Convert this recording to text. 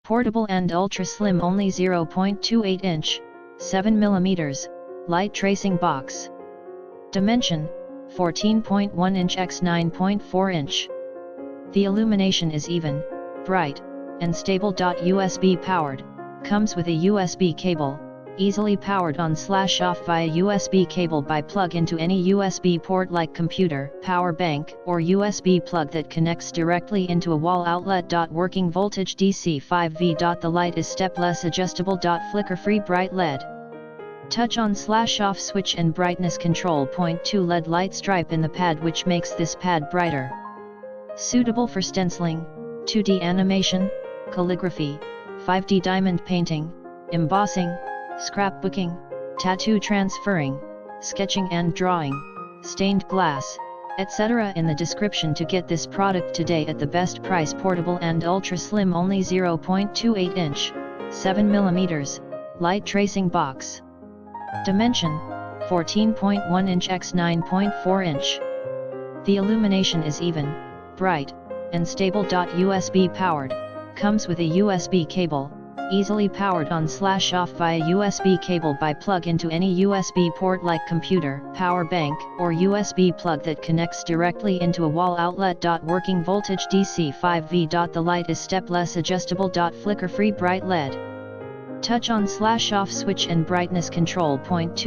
Portable and ultra slim, only 0.28 inch, 7 mm, light tracing box. Dimension, 14.1 inch x 9.4 inch. The illumination is even, bright, and stable. USB powered, comes with a USB cable, easily powered on/off via USB cable by plug into any USB port like computer, power bank, or USB plug that connects directly into a wall outlet. Working voltage DC 5V. The light is stepless, adjustable.Flicker-Free bright LED. Touch on/off switch and brightness control. Point 2 LED light stripe in the pad which makes this pad brighter. Suitable for stenciling, 2D animation, calligraphy, 5D diamond painting, embossing, scrapbooking, tattoo transferring, sketching and drawing, stained glass, etc. in the description to get this product today at the best price. Portable and ultra slim, only 0.28 inch, 7 mm, light tracing box. Dimension, 14.1 inch x 9.4 inch. The illumination is even, bright, and stable. USB powered, comes with a USB cable, easily powered on/off via USB cable by plug into any USB port like computer, power bank, or USB plug that connects directly into a wall outlet. Working voltage DC 5V. The light is stepless, adjustable.Flicker-Free bright LED. Touch on/off switch and brightness control. Point 2